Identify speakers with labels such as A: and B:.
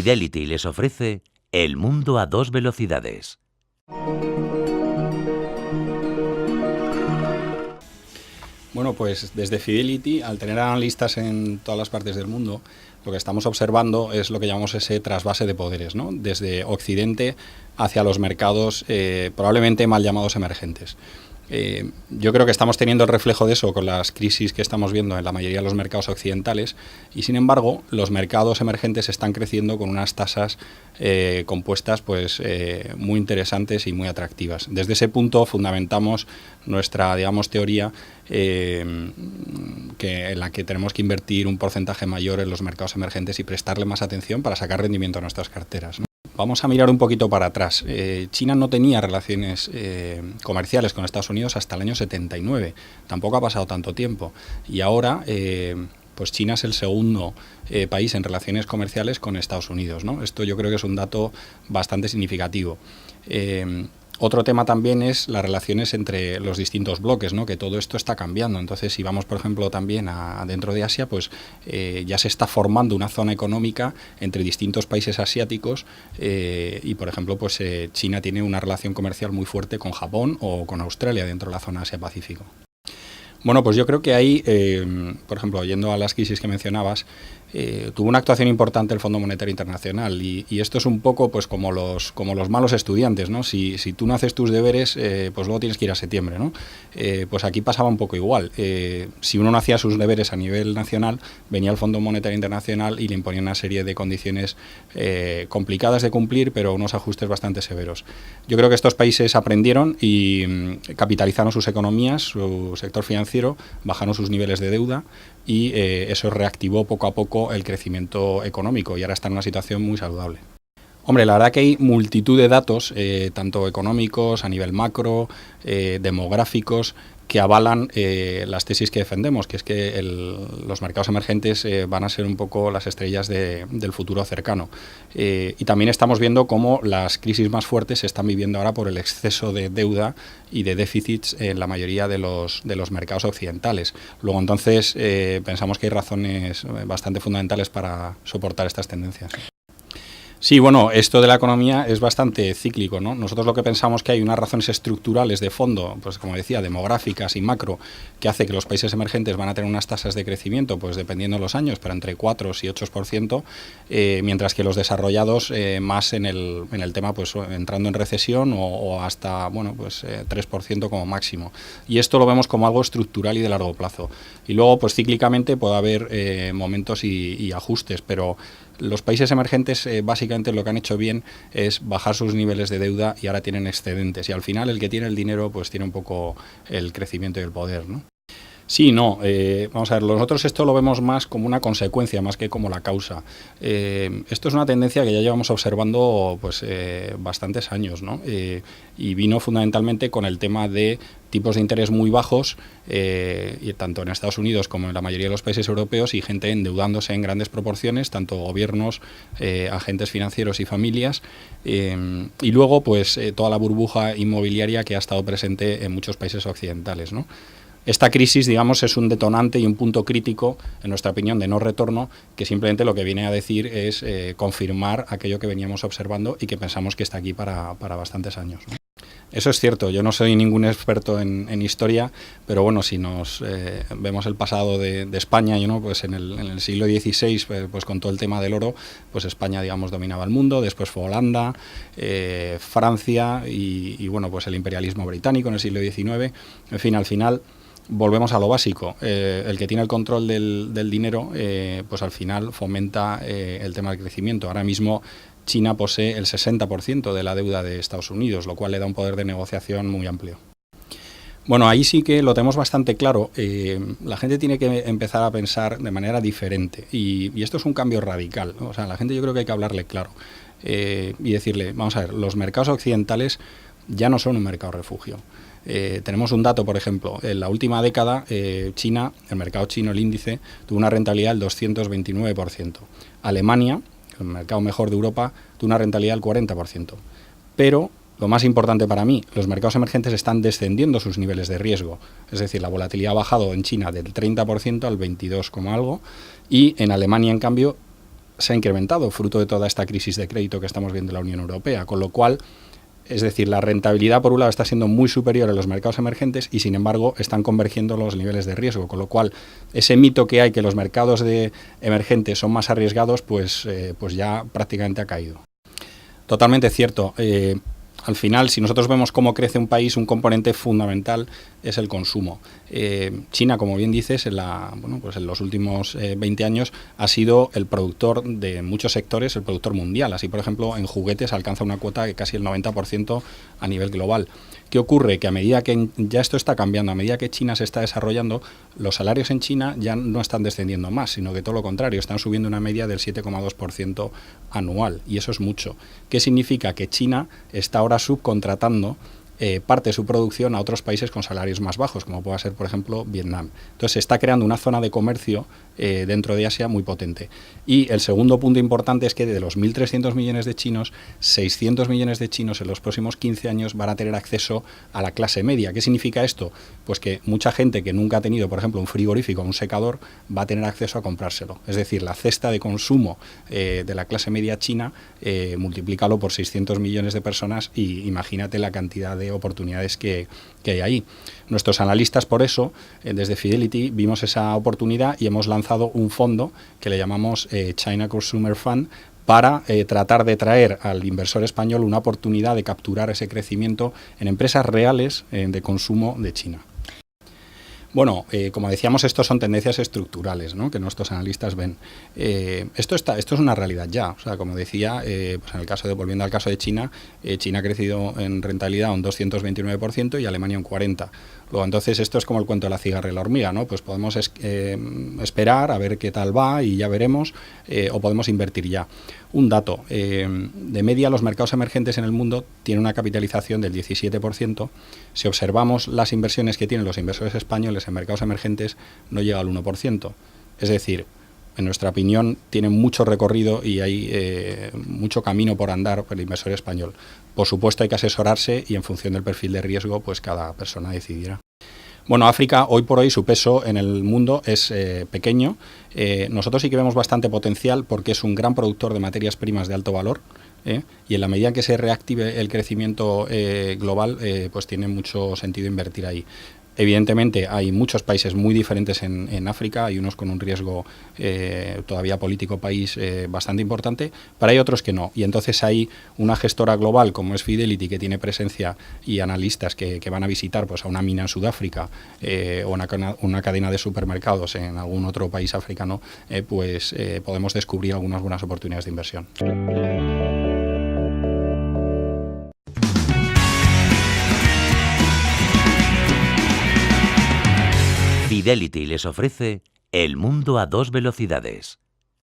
A: Fidelity les ofrece El mundo a dos velocidades.
B: Bueno, pues desde Fidelity, al tener analistas en todas las partes del mundo, lo que estamos observando es lo que llamamos ese trasvase de poderes, ¿no? Desde Occidente hacia los mercados probablemente mal llamados emergentes. Yo creo que estamos teniendo el reflejo de eso con las crisis que estamos viendo en la mayoría de los mercados occidentales y, sin embargo, los mercados emergentes están creciendo con unas tasas compuestas pues, muy interesantes y muy atractivas. Desde ese punto fundamentamos nuestra, digamos, teoría en la que tenemos que invertir un porcentaje mayor en los mercados emergentes y prestarle más atención para sacar rendimiento a nuestras carteras, ¿no? Vamos a mirar un poquito para atrás. China no tenía relaciones comerciales con Estados Unidos hasta el año 79. Tampoco ha pasado tanto tiempo. Y ahora, pues China es el segundo país en relaciones comerciales con Estados Unidos, ¿no? Esto yo creo que es un dato bastante significativo. Otro tema también es las relaciones entre los distintos bloques, ¿no? Que todo esto está cambiando. Entonces, si vamos, por ejemplo, también dentro de Asia, pues ya se está formando una zona económica entre distintos países asiáticos y, por ejemplo, pues China tiene una relación comercial muy fuerte con Japón o con Australia dentro de la zona Asia-Pacífico. Bueno, pues yo creo que ahí, por ejemplo, yendo a las crisis que mencionabas, tuvo una actuación importante el Fondo Monetario Internacional y esto es un poco pues como los malos estudiantes, ¿no? Si tú no haces tus deberes, pues luego tienes que ir a septiembre, ¿no? Pues aquí pasaba un poco igual. Si uno no hacía sus deberes a nivel nacional, venía el Fondo Monetario Internacional y le imponía una serie de condiciones complicadas de cumplir, pero unos ajustes bastante severos. Yo creo que estos países aprendieron y capitalizaron sus economías, su sector financiero, bajaron sus niveles de deuda y eso reactivó poco a poco el crecimiento económico y ahora está en una situación muy saludable. Hombre, la verdad que hay multitud de datos, tanto económicos, a nivel macro, demográficos, que avalan las tesis que defendemos, que es que los mercados emergentes van a ser un poco las estrellas del futuro cercano. Y también estamos viendo cómo las crisis más fuertes se están viviendo ahora por el exceso de deuda y de déficits en la mayoría de los mercados occidentales. Luego, entonces, pensamos que hay razones bastante fundamentales para soportar estas tendencias. Sí, bueno, esto de la economía es bastante cíclico, ¿no? Nosotros lo que pensamos que hay unas razones estructurales de fondo, pues como decía, demográficas y macro, que hace que los países emergentes van a tener unas tasas de crecimiento, pues dependiendo de los años, pero entre 4 y 8%, mientras que los desarrollados más en el tema, pues entrando en recesión o hasta, bueno, pues 3% como máximo. Y esto lo vemos como algo estructural y de largo plazo. Y luego, pues cíclicamente puede haber momentos y ajustes, pero los países emergentes básicamente lo que han hecho bien es bajar sus niveles de deuda y ahora tienen excedentes y al final el que tiene el dinero pues tiene un poco el crecimiento y el poder, ¿no? Sí, no, vamos a ver, nosotros esto lo vemos más como una consecuencia, más que como la causa. Esto es una tendencia que ya llevamos observando pues bastantes años, ¿no? Y vino fundamentalmente con el tema de tipos de interés muy bajos, y tanto en Estados Unidos como en la mayoría de los países europeos, y gente endeudándose en grandes proporciones, tanto gobiernos, agentes financieros y familias, y luego pues toda la burbuja inmobiliaria que ha estado presente en muchos países occidentales, ¿no? Esta crisis, digamos, es un detonante y un punto crítico, en nuestra opinión, de no retorno, que simplemente lo que viene a decir es confirmar aquello que veníamos observando y que pensamos que está aquí para bastantes años, ¿no? Eso es cierto, yo no soy ningún experto en historia, pero bueno, si nos vemos el pasado de España, ¿no? Pues en el siglo XVI, pues con todo el tema del oro, pues España, digamos, dominaba el mundo, después fue Holanda, Francia y bueno, pues el imperialismo británico en el siglo XIX, en fin, al final volvemos a lo básico, el que tiene el control del dinero, pues al final fomenta el tema del crecimiento. Ahora mismo China posee el 60% de la deuda de Estados Unidos, lo cual le da un poder de negociación muy amplio. Bueno, ahí sí que lo tenemos bastante claro. La gente tiene que empezar a pensar de manera diferente y esto es un cambio radical, ¿no? O sea, la gente yo creo que hay que hablarle claro y decirle, vamos a ver, los mercados occidentales ya no son un mercado refugio. Tenemos un dato, por ejemplo, en la última década China, el mercado chino, el índice, tuvo una rentabilidad del 229%. Alemania, el mercado mejor de Europa, tuvo una rentabilidad del 40%. Pero, lo más importante para mí, los mercados emergentes están descendiendo sus niveles de riesgo. Es decir, la volatilidad ha bajado en China del 30% al 22, algo, y en Alemania, en cambio, se ha incrementado fruto de toda esta crisis de crédito que estamos viendo en la Unión Europea, con lo cual, es decir, la rentabilidad por un lado está siendo muy superior en los mercados emergentes y sin embargo están convergiendo los niveles de riesgo, con lo cual ese mito que hay que los mercados emergentes son más arriesgados, pues ya prácticamente ha caído. Totalmente cierto. Al final, si nosotros vemos cómo crece un país, un componente fundamental es el consumo. China, como bien dices, en los últimos 20 años ha sido el productor de muchos sectores, el productor mundial. Así, por ejemplo, en juguetes alcanza una cuota de casi el 90% a nivel global. ¿Qué ocurre? Que a medida que ya esto está cambiando, a medida que China se está desarrollando, los salarios en China ya no están descendiendo más, sino que todo lo contrario, están subiendo una media del 7,2% anual, y eso es mucho. ¿Qué significa? Que China está ahora subcontratando parte de su producción a otros países con salarios más bajos, como pueda ser, por ejemplo, Vietnam. Entonces se está creando una zona de comercio dentro de Asia muy potente. Y el segundo punto importante es que de los 1.300 millones de chinos, 600 millones de chinos en los próximos 15 años van a tener acceso a la clase media. ¿Qué significa esto? Pues que mucha gente que nunca ha tenido, por ejemplo, un frigorífico o un secador, va a tener acceso a comprárselo. Es decir, la cesta de consumo de la clase media china, multiplícalo por 600 millones de personas y imagínate la cantidad de oportunidades que hay ahí. Nuestros analistas, por eso, desde Fidelity, vimos esa oportunidad y hemos lanzado un fondo que le llamamos China Consumer Fund para tratar de traer al inversor español una oportunidad de capturar ese crecimiento en empresas reales de consumo de China. Bueno, como decíamos, estos son tendencias estructurales, ¿no?, que nuestros analistas ven. Esto es una realidad ya. O sea, como decía, pues volviendo al caso de China, China ha crecido en rentabilidad un 229% y Alemania un 40%. Luego, entonces, esto es como el cuento de la cigarra y la hormiga, ¿no? Pues podemos esperar a ver qué tal va y ya veremos, o podemos invertir ya. Un dato, de media los mercados emergentes en el mundo tienen una capitalización del 17%. Si observamos las inversiones que tienen los inversores españoles en mercados emergentes, no llega al 1%. Es decir, en nuestra opinión, tiene mucho recorrido y hay mucho camino por andar por el inversor español. Por supuesto, hay que asesorarse y en función del perfil de riesgo, pues cada persona decidirá. Bueno, África, hoy por hoy, su peso en el mundo es pequeño. Nosotros sí que vemos bastante potencial porque es un gran productor de materias primas de alto valor. Y en la medida en que se reactive el crecimiento global, pues tiene mucho sentido invertir ahí. Evidentemente hay muchos países muy diferentes en África, hay unos con un riesgo todavía político país bastante importante, pero hay otros que no. Y entonces hay una gestora global como es Fidelity, que tiene presencia y analistas que van a visitar pues, a una mina en Sudáfrica o una cadena de supermercados en algún otro país africano, podemos descubrir algunas buenas oportunidades de inversión.
A: Fidelity les ofrece El mundo a dos velocidades.